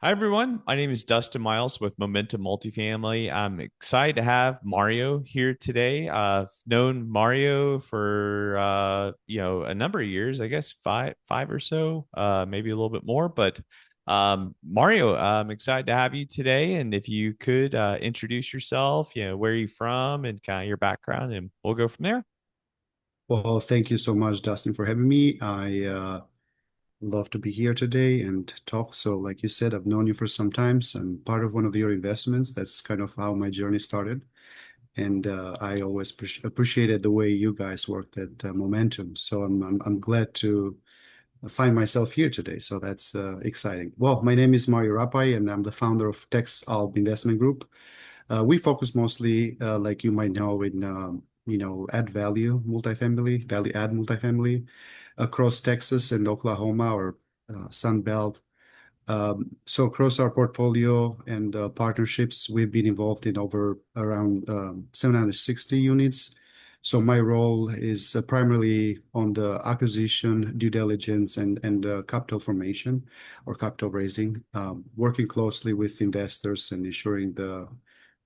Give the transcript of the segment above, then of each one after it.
Hi, everyone. My name is Dustin Miles with Momentum Multifamily. I'm excited to have Mario here today. I've known Mario for a number of years, I guess five or so, maybe a little bit more. But Mario, I'm excited to have you today. And if you could introduce yourself, where are you from and kind of your background, and we'll go from there. Well, thank you so much, Dustin, for having me. I love to be here today and talk. So, like you said, I've known you for some time. So I'm part of one of your investments. That's kind of how my journey started. And I always appreciated the way you guys worked at Momentum. So I'm glad to find myself here today. So that's exciting. Well, my name is Mario Rapaj, and I'm the founder of Texalb Investment Group. We focus mostly, like you might know, in add value multifamily, value add multifamily across Texas and Oklahoma or Sun Belt. So across our portfolio and partnerships, we've been involved in over around 760 units. So my role is primarily on the acquisition, due diligence, and capital formation or capital raising, working closely with investors and ensuring the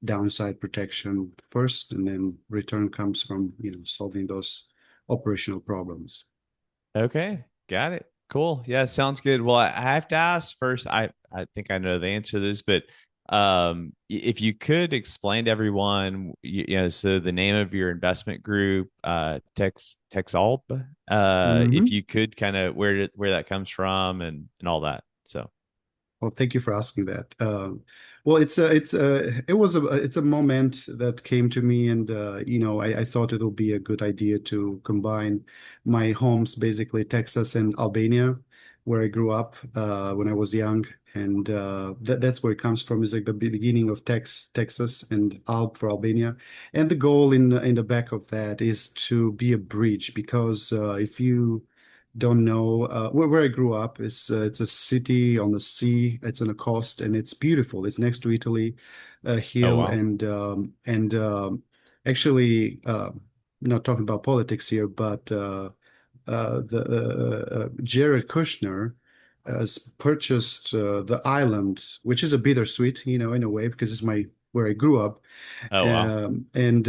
downside protection first, and then return comes from solving those operational problems. Okay, got it. Cool. Yeah, sounds good. Well, I have to ask first. I think I know the answer to this, but if you could explain to everyone, so the name of your investment group, Texalb, if Mhm. you could kind of where that comes from and all that. So, Well, thank you for asking that. Well, it's a moment that came to me, and I thought it would be a good idea to combine my homes, basically Texas and Albania, where I grew up when I was young, and that's where it comes from. Is like the beginning of Texas, and Alb for Albania, and the goal in the back of that is to be a bridge because if you don't know where I grew up is it's a city on the sea. It's on a coast and it's beautiful. It's next to Italy, a oh hill wow, and actually not talking about politics here, but the Jared Kushner has purchased the island, which is a bittersweet, in a way because it's my where I grew up, oh wow. and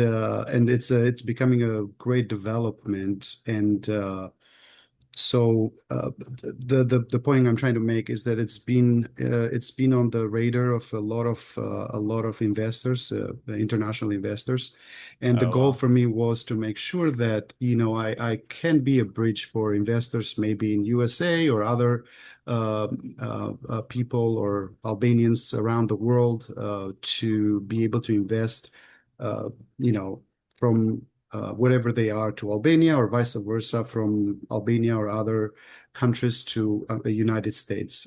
it's becoming a great development and. The point I'm trying to make is that it's been on the radar of a lot of investors, international investors, and the Oh goal wow. for me was to make sure that I can be a bridge for investors maybe in USA or other people or Albanians around the world to be able to invest, uh, you know, from wherever they are to Albania or vice versa from Albania or other countries to the United States.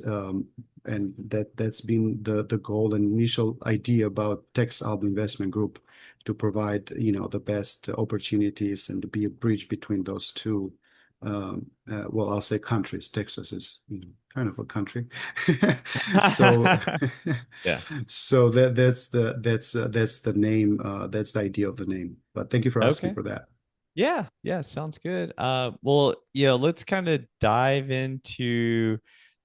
And that's been the goal and initial idea about Texalb Investment Group to provide, the best opportunities and to be a bridge between those two. Well, I'll say countries. Texas is kind of a country. So, Yeah. so that's the name. That's the idea of the name. But thank you for asking Okay. for that. Yeah, yeah, sounds good. Well, let's kind of dive into,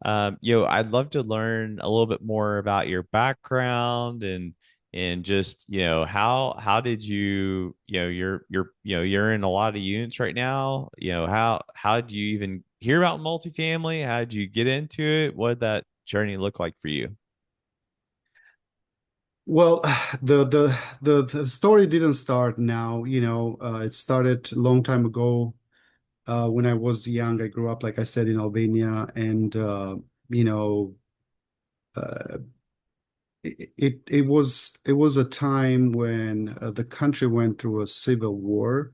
I'd love to learn a little bit more about your background and just, how did you, you're in a lot of units right now. How did you even hear about multifamily? How did you get into it? What did that journey look like for you? Well, the story didn't start now. It started a long time ago. When I was young, I grew up, like I said, in Albania, and you know, uh, it was a time when the country went through a civil war,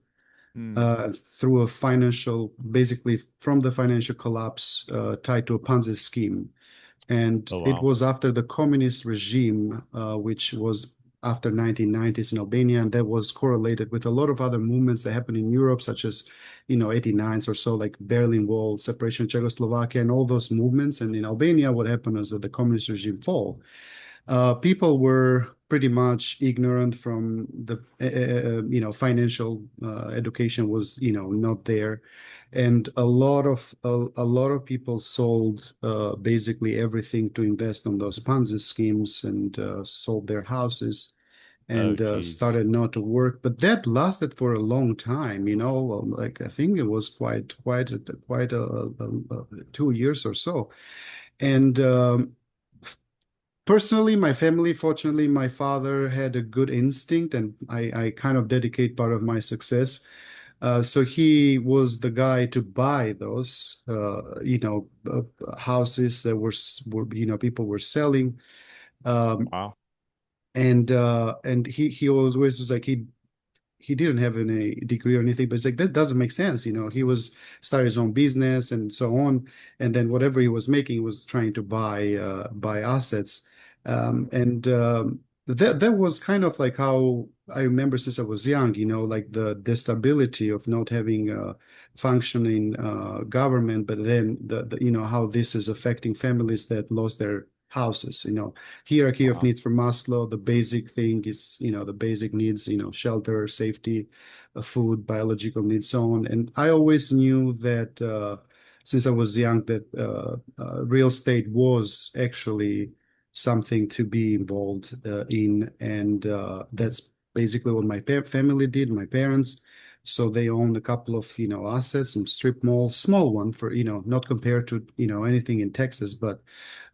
Hmm. through a financial, basically from the financial collapse tied to a Ponzi scheme. And Oh it wow. was after the communist regime, which was after 1990s in Albania, and that was correlated with a lot of other movements that happened in Europe, such as, 89s or so, like Berlin Wall, separation of Czechoslovakia, and all those movements. And in Albania, what happened is that the communist regime fall. People were pretty much ignorant from the financial education was not there, and a lot of people sold basically everything to invest on those Ponzi schemes and sold their houses Oh, and geez. started not to work. But that lasted for a long time, like I think it was quite a 2 years or so. And personally, my family, fortunately, my father had a good instinct, and I kind of dedicate part of my success. So he was the guy to buy those, houses that were people were selling. Um, Wow. and he always was like he didn't have any degree or anything, but it's like that doesn't make sense. He was started his own business and so on, and then whatever he was making he was trying to buy assets, and that was kind of like how I remember since I was young. Like the stability of not having a functioning government, but then how this is affecting families that lost their houses. Hierarchy of Wow. needs from Maslow, the basic thing is, the basic needs, shelter, safety, food, biological needs, so on. And I always knew that since I was young, that real estate was actually something to be involved in. And that's basically what my family did, my parents. So they owned a couple of, assets, some strip malls, small one for, not compared to, anything in Texas, but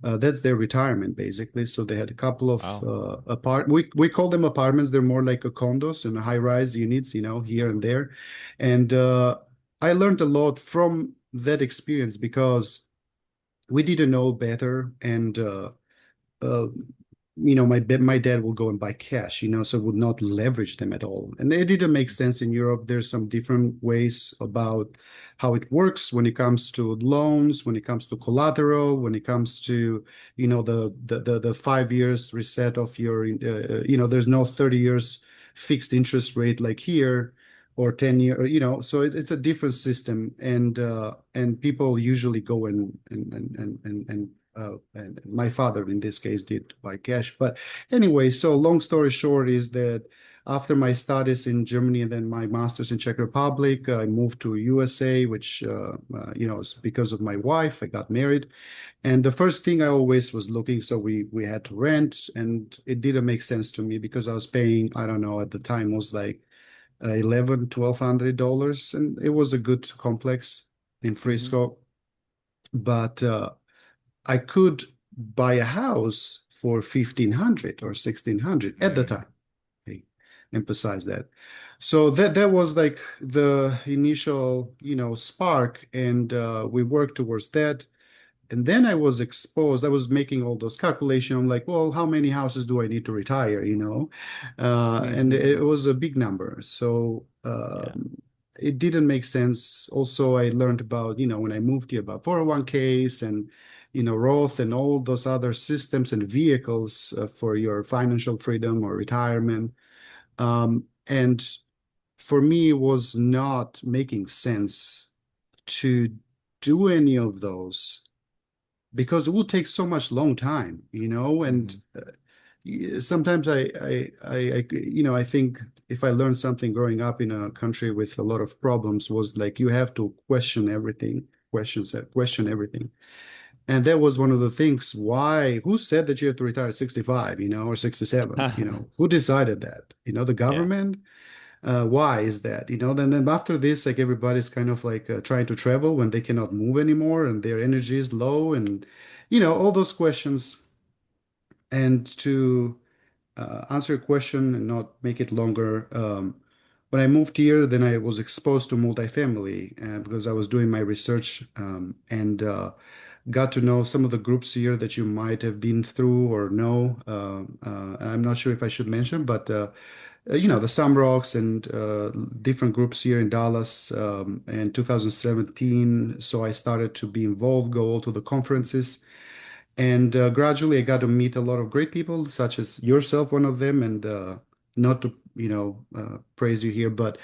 that's their retirement basically. So they had a couple of Wow. we call them apartments. They're more like a condos and high-rise units, here and there. And I learned a lot from that experience because we didn't know better. And uh, my dad will go and buy cash, so would not leverage them at all. And it didn't make sense in Europe. There's some different ways about how it works when it comes to loans, when it comes to collateral, when it comes to, the 5 years reset of your, there's no 30 years fixed interest rate like here or 10 year, so it's a different system. And people usually go and my father in this case did by cash. But anyway, so long story short is that after my studies in Germany and then my master's in Czech Republic, I moved to USA, which is because of my wife. I got married, and the first thing I always was looking. So we had to rent, and it didn't make sense to me because I was paying, I don't know, at the time was like 11, $1,200, and it was a good complex in Hmm. Frisco, but I could buy a house for 1,500 or 1,600 at the Hmm. time. I emphasize that. So that was like the initial, spark, and we worked towards that. And then I was exposed. I was making all those calculations. I'm like, well, how many houses do I need to retire? And Hmm. it was a big number. So Yeah. it didn't make sense. Also, I learned about, when I moved here about 401ks and, Roth and all those other systems and vehicles for your financial freedom or retirement. And for me, it was not making sense to do any of those because it will take so much long time, and Hmm. sometimes I think if I learned something growing up in a country with a lot of problems was like you have to question everything. And that was one of the things. Who said that you have to retire at 65, or 67? Who decided that? The Yeah. government? Why is that? Then after this, like everybody's kind of like trying to travel when they cannot move anymore and their energy is low, and all those questions. And to answer your question and not make it longer, when I moved here, then I was exposed to multifamily because I was doing my research, and got to know some of the groups here that you might have been through or know. I'm not sure if I should mention, but the Samrocks and different groups here in Dallas in 2017. So I started to be involved, go all to the conferences, and gradually I got to meet a lot of great people, such as yourself, one of them, and not to praise you here, but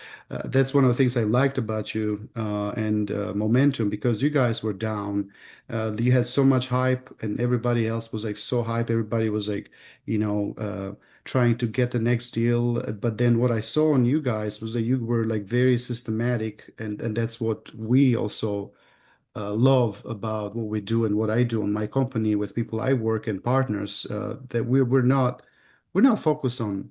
that's one of the things I liked about you and Momentum because you guys were down. You had so much hype, and everybody else was like so hype. Everybody was like, trying to get the next deal. But then what I saw on you guys was that you were like very systematic, and that's what we also love about what we do and what I do in my company with people I work and partners. That we're not focused on,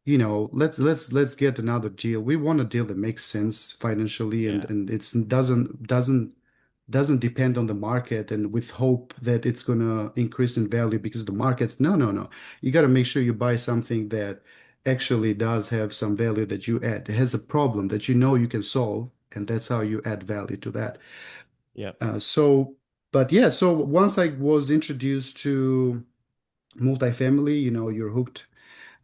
let's get another deal. We want a deal that makes sense financially and Yeah. it's doesn't depend on the market and with hope that it's going to increase in value because the market's no, no, no. You got to make sure you buy something that actually does have some value that you add. It has a problem that you know you can solve, and that's how you add value to that. Yep. So, but yeah, so once I was introduced to multifamily, you're hooked.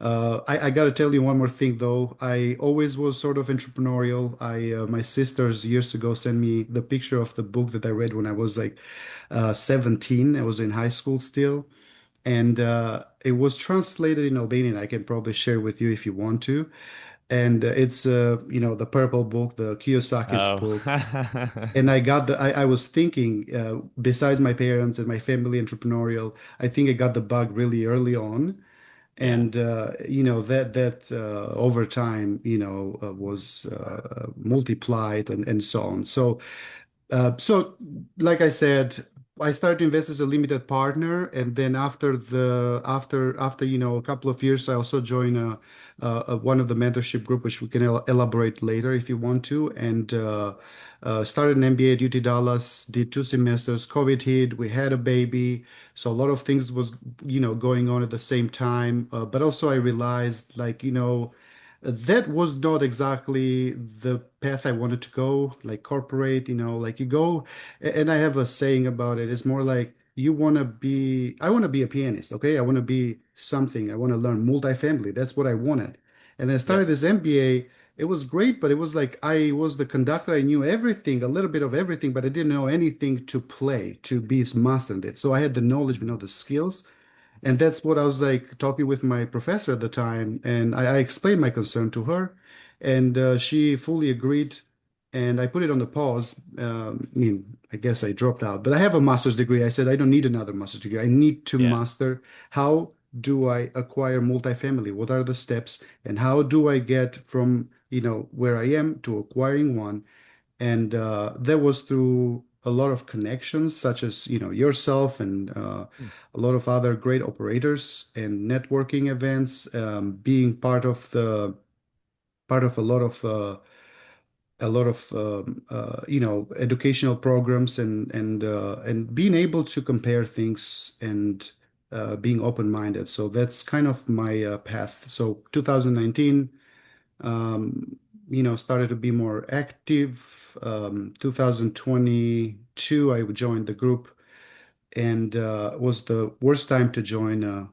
I got to tell you one more thing though. I always was sort of entrepreneurial. My sisters years ago sent me the picture of the book that I read when I was like 17. I was in high school still, and it was translated in Albanian. I can probably share with you if you want to. And it's the purple book, the Kiyosaki's Oh. book. And I was thinking, besides my parents and my family entrepreneurial, I think I got the bug really early on. Yeah. And that over time, was multiplied and so on. So, like I said, I started to invest as a limited partner, and then after a couple of years, I also joined one of the mentorship group, which we can elaborate later if you want to, and started an MBA at UT Dallas, did 2 semesters. COVID hit, we had a baby, so a lot of things was going on at the same time. But also I realized that was not exactly the path I wanted to go, like corporate, like you go, and I have a saying about it. It's more like I want to be a pianist, okay? I want to be something. I want to learn multifamily. That's what I wanted. And then I started Yep. this MBA. It was great, but it was like I was the conductor. I knew everything, a little bit of everything, but I didn't know anything to play, to be master in it. So I had the knowledge, the skills, and that's what I was like talking with my professor at the time. And I explained my concern to her, and she fully agreed. And I put it on the pause. I guess I dropped out, but I have a master's degree. I said, I don't need another master's degree. I need to Yeah. master how do I acquire multifamily? What are the steps? And how do I get from, where I am to acquiring one? And that was through a lot of connections, such as yourself and Hmm. a lot of other great operators and networking events, being part of a lot of educational programs and being able to compare things and being open-minded. So that's kind of my path. So 2019 started to be more active. 2022, I joined the group, and was the worst time to join.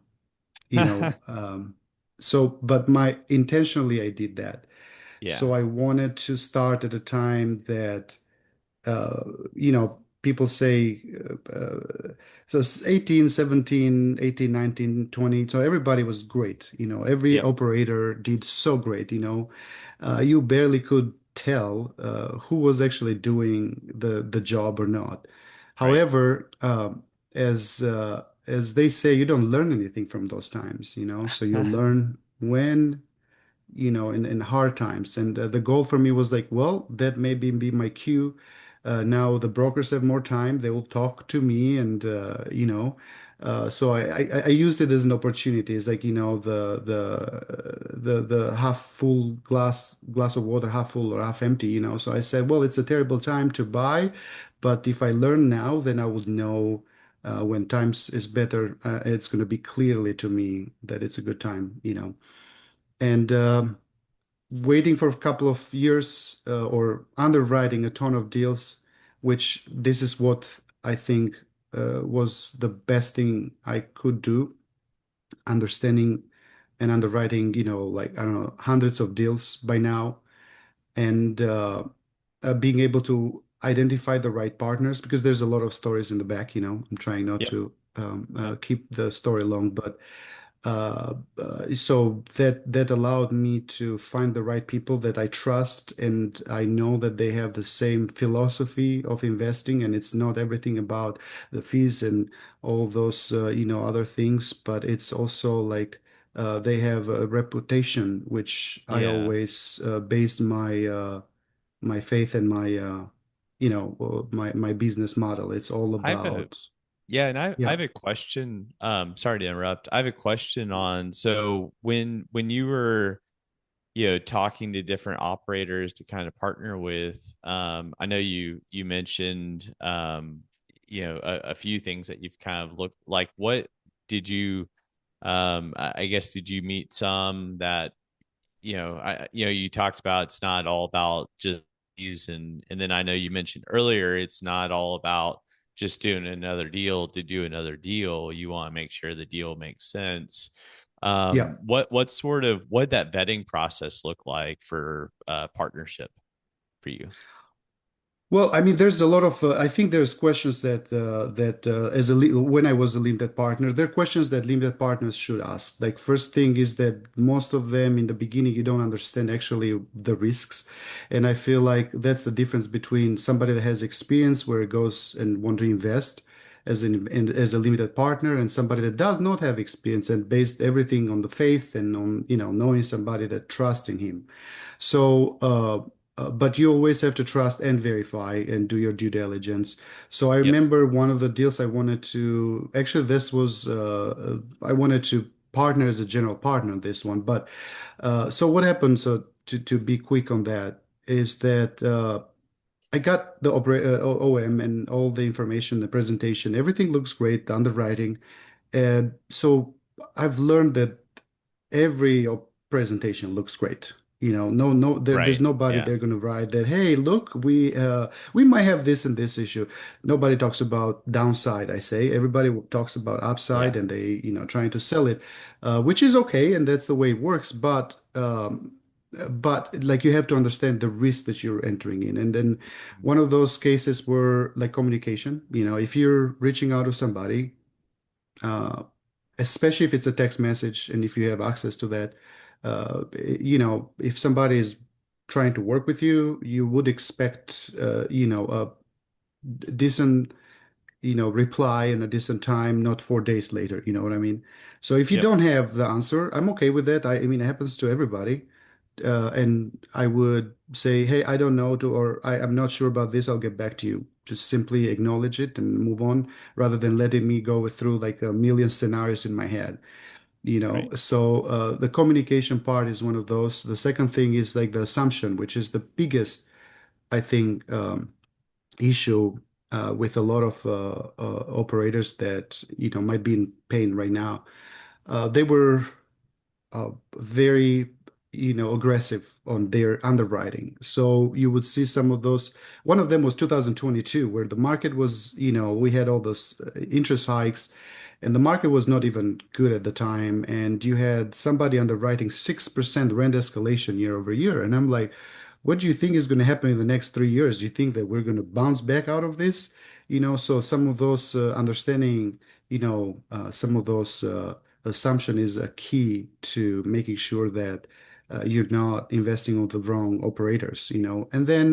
You know, um, but intentionally, I did that. Yeah. So I wanted to start at a time that people say, so it's 18, 17, 18, 19, 20. So everybody was great. Every Yep. operator did so great. You barely could tell who was actually doing the job or not. Right. However, as they say, you don't learn anything from those times. So you learn when in hard times. And the goal for me was like, well, that maybe be my cue. Now the brokers have more time; they will talk to me, and so I used it as an opportunity. It's like the half full glass of water, half full or half empty. So I said, well, it's a terrible time to buy, but if I learn now, then I would know. When times is better, it's going to be clearly to me that it's a good time. And waiting for a couple of years or underwriting a ton of deals, which this is what I think was the best thing I could do, understanding and underwriting, like, I don't know, hundreds of deals by now, and being able to identify the right partners because there's a lot of stories in the back. I'm trying not Yep. to Yep. keep the story long, but So that allowed me to find the right people that I trust, and I know that they have the same philosophy of investing, and it's not everything about the fees and all those other things, but it's also like they have a reputation, which I Yeah. always based my faith and my my business model. It's all I have a about Yeah, and I yeah, have a question. Sorry to interrupt. I have a question on, so when you were, talking to different operators to kind of partner with, I know you mentioned, a few things that you've kind of looked like. What did you, I guess, did you meet some that, you talked about it's not all about just these, and then I know you mentioned earlier it's not all about just doing another deal to do another deal. You want to make sure the deal makes sense. yeah. What that vetting process look like for partnership for you? Well, I mean, there's a lot of. I think there's questions as when I was a limited partner, there are questions that limited partners should ask. Like first thing is that most of them in the beginning you don't understand actually the risks, and I feel like that's the difference between somebody that has experience where it goes and want to invest as a limited partner, and somebody that does not have experience and based everything on the faith and on knowing somebody that trusts in him. So, but you always have to trust and verify and do your due diligence. So I Yep. remember one of the deals I wanted to, actually, this was, I wanted to partner as a general partner on this one. But so what happened, so to be quick on that, is that I got the OM and all the information, the presentation, everything looks great, the underwriting. And so I've learned that every presentation looks great. There's Right. nobody Yeah. there going to write that, hey, look, we might have this and this issue. Nobody talks about downside, I say. Everybody talks about upside Yeah. and they, trying to sell it, which is okay, and that's the way it works. But like you have to understand the risk that you're entering in. And then one of those cases were like communication. If you're reaching out to somebody, uh, especially if it's a text message and if you have access to that. If somebody is trying to work with you, you would expect, a decent, reply in a decent time, not 4 days later. You know what I mean? So if you Yep. don't have the answer, I'm okay with that. I mean, it happens to everybody. And I would say, hey, I don't know, or I'm not sure about this. I'll get back to you. Just simply acknowledge it and move on rather than letting me go through like a million scenarios in my head. Right. So the communication part is one of those. The second thing is like the assumption, which is the biggest, I think, issue with a lot of operators that might be in pain right now. They were very aggressive on their underwriting. So you would see some of those. One of them was 2022, where the market was, we had all those interest hikes, and the market was not even good at the time. And you had somebody underwriting 6% rent escalation year over year. And I'm like, what do you think is going to happen in the next 3 years? Do you think that we're going to bounce back out of this? So some of those understanding, some of those assumption is a key to making sure that you're not investing on the wrong operators, And then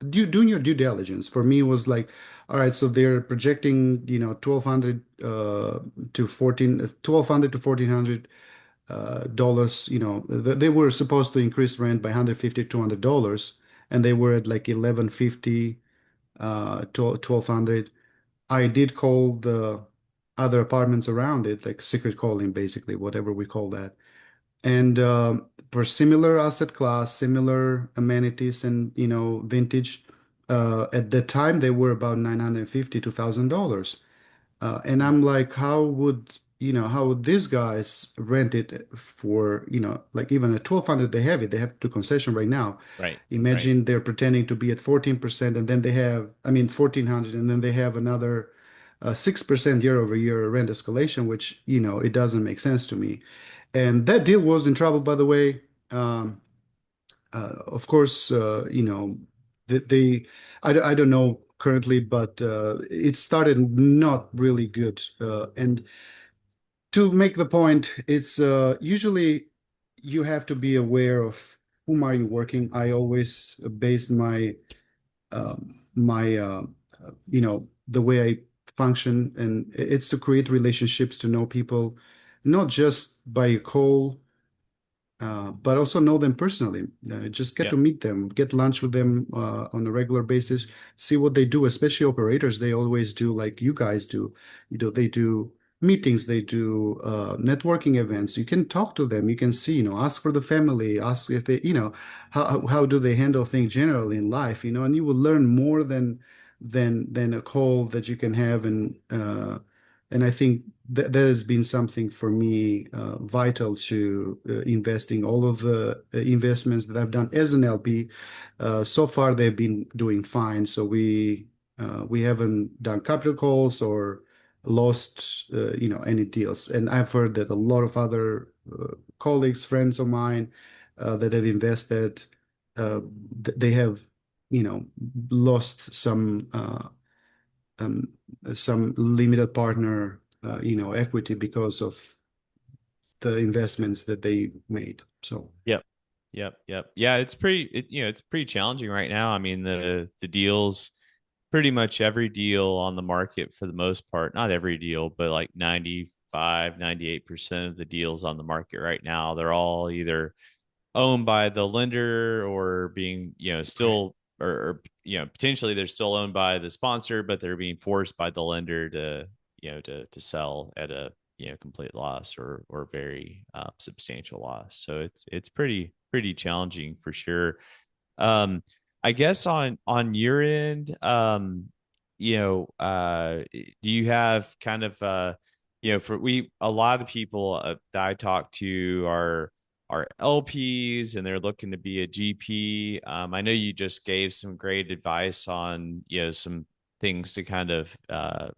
doing your due diligence for me was like, all right, so they're projecting, 1200 to 1200 to 1400 dollars. They were supposed to increase rent by 150 $200, and they were at like 1150 1200. I did call the other apartments around it, like secret calling, basically, whatever we call that. And for similar asset class, similar amenities, and vintage, at the time they were about 950 to $1,000. And Mm. I'm like, how would these guys rent it for, like even at 1200 they have it. They have to concession right now. Right. Right. Imagine they're pretending to be at 14% and then they have, I mean, 1400 and then they have another 6% year over year rent escalation, which, it doesn't make sense to me. And that deal was in trouble, by the way. Of course, they I don't know currently, but it started not really good. And To make the point, it's usually you have to be aware of whom are you working. I always base my the way I function, and it's to create relationships, to know people, not just by a call, but also know them personally. Just get Yeah. to meet them, get lunch with them on a regular basis, see what they do, especially operators. They always do like you guys do. They do meetings, they do networking events. You can talk to them. You can see, ask for the family, ask if they, how do they handle things generally in life, and you will learn more than a call that you can have. And I think that has been something for me vital to investing. All of the investments that I've done as an LP, so far they've been doing fine. So we haven't done capital calls or lost any deals. And I've heard that a lot of other colleagues, friends of mine that have invested, they have you know lost um, some limited partner, equity because of the investments that they made. So, Yep. Yep. Yeah, it's pretty challenging right now. I mean, the deals, pretty much every deal on the market for the most part, not every deal, but like 98% of the deals on the market right now, they're all either owned by the lender or being, still or potentially they're still owned by the sponsor, but they're being forced by the lender to, to sell at a, complete loss or very substantial loss. So it's pretty challenging for sure. I guess on your end, do you have kind of for we a lot of people that I talk to are LPs and they're looking to be a GP. I know you just gave some great advice on some things to kind of to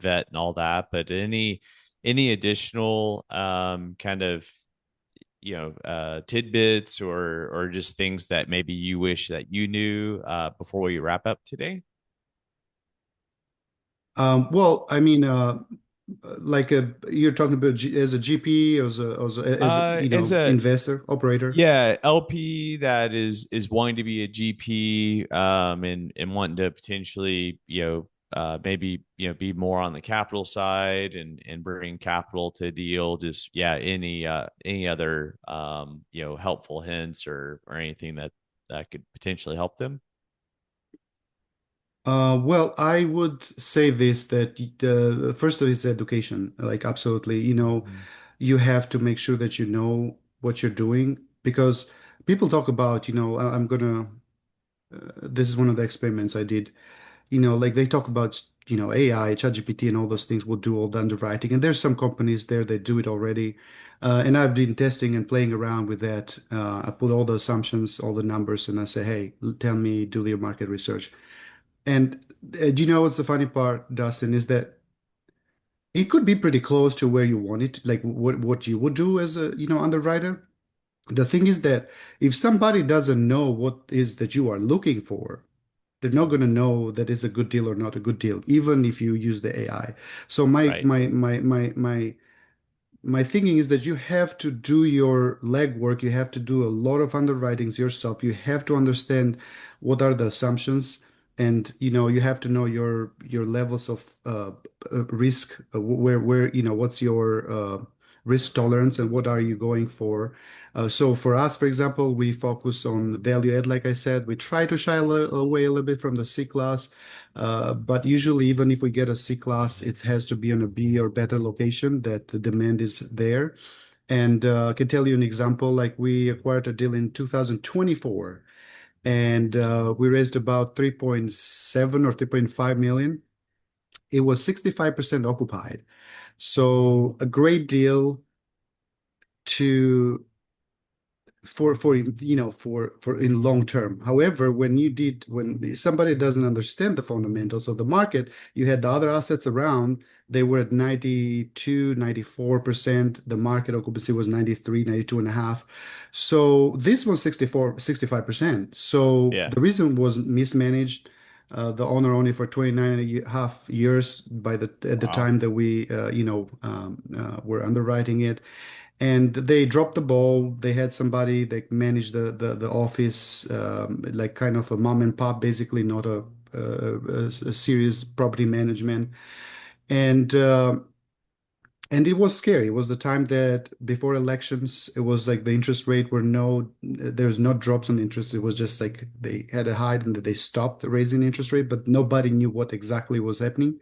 vet and all that, but any additional kind of tidbits or just things that maybe you wish that you knew before we wrap up today? well, I mean, you're talking about as a GP, as a As a investor, operator. Yeah, LP that is wanting to be a GP and wanting to potentially maybe be more on the capital side and bring capital to a deal. Just any other helpful hints or anything that could potentially help them. Well, I would say this that first of all is education. Like absolutely, Mhm. you have to make sure that you know what you're doing because people talk about, I'm gonna. This is one of the experiments I did. Like they talk about, AI, ChatGPT, and all those things will do all the underwriting. And there's some companies there that do it already. And I've been testing and playing around with that. I put all the assumptions, all the numbers, and I say, hey, tell me, do your market research. And do you know what's the funny part, Dustin, is that it could be pretty close to where you want it, like what you would do as a, underwriter. The thing is that if somebody doesn't know what is that you are looking for, they're not going to know that it's a good deal or not a good deal, even if you use the AI. So Right. my thinking is that you have to do your legwork. You have to do a lot of underwritings yourself. You have to understand what are the assumptions, and you have to know your levels of risk, where what's your risk tolerance and what are you going for. So for us, for example, we focus on value add. Like I said, we try to shy away a little bit from the C class. But usually, even if we get a C class, it has to be on a B or better location that the demand is there. And I can tell you an example. Like we acquired a deal in 2024, and we raised about 3.7 or 3.5 million. It was 65% occupied. So a great deal to for in long term. However, when somebody doesn't understand the fundamentals of the market, you had the other assets around, they were at 92, 94%. The market occupancy was 93, 92 and a half. So this was 64, 65%. So Yeah. the reason was mismanaged. the owner only for 29 and a half years at the Wow. time that we were underwriting it. And they dropped the ball. They had somebody that managed the office, like kind of a mom and pop, basically not a serious property management. And and it was scary. It was the time that before elections, it was like the interest rate were there's no drops on interest. It was just like they had a hide and that they stopped raising the interest rate, but nobody knew what exactly was happening.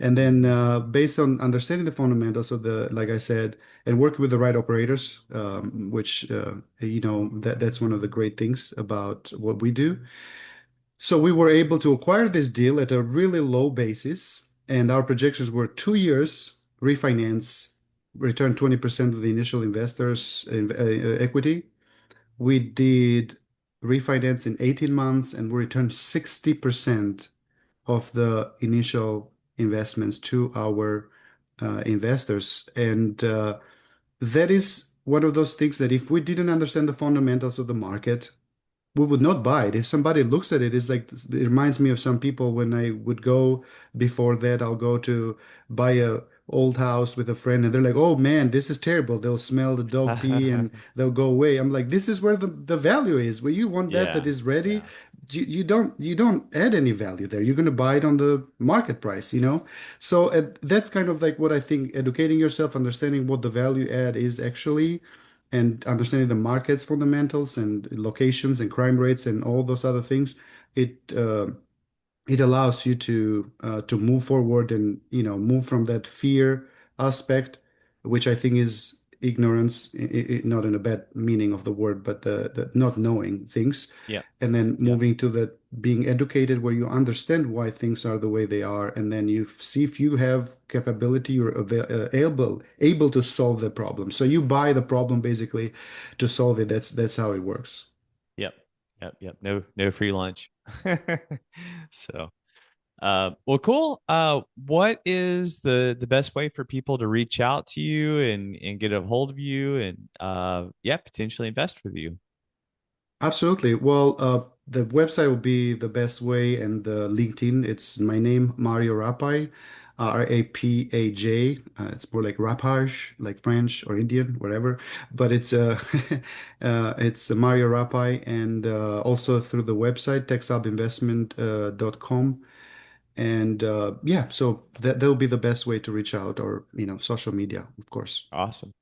And then, Mhm. based on understanding the fundamentals of like I said, and working with the right operators, which, that's one of the great things about what we do. So we were able to acquire this deal at a really low basis, and our projections were 2 years refinance, return 20% of the initial investors' equity. We did refinance in 18 months, and we returned 60% of the initial investments to our investors. And that is one of those things that if we didn't understand the fundamentals of the market, we would not buy it. If somebody looks at it, it's like it reminds me of some people when I would go before that, I'll go to buy a old house with a friend and they're like, "Oh man, this is terrible." They'll smell the dog pee and they'll go away. I'm like, this is where the value is. Where you want that Yeah. is ready, Yeah. you don't add any value there. You're gonna buy it on the market price, you know? So that's kind of like what I think, educating yourself, understanding what the value add is actually, and understanding the market's fundamentals and locations and crime rates and all those other things, it it allows you to move forward and move from that fear aspect, which I think is ignorance, not in a bad meaning of the word, but the not knowing things, Yep. and then Yep. moving to the being educated, where you understand why things are the way they are, and then you see if you have capability or able to solve the problem. So you buy the problem basically to solve it. That's how it works. Yep. Yep. Yep. No free lunch. So, well, cool. What is the best way for people to reach out to you and get a hold of you and yeah, potentially invest with you? Absolutely. Well, the website will be the best way, and the LinkedIn. It's my name, Mario Rapaj, Rapaj. It's more like Rapaj, like French or Indian, whatever. But it's it's Mario Rapaj, and also through the website texalbinvestment.com. And yeah, so that'll be the best way to reach out, or social media, of course. Awesome.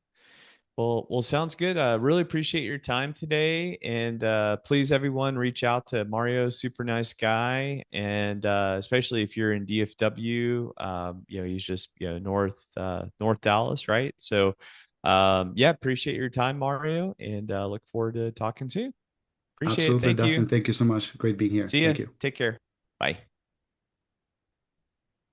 Well, sounds good. Really appreciate your time today, and please, everyone, reach out to Mario. Super nice guy, and especially if you're in DFW, he's just North Dallas, right? So, yeah, appreciate your time, Mario, and look forward to talking soon. Appreciate it. Absolutely, Thank you. Dustin. Thank you so much. Great being here. See ya. Thank you. Take care. Bye.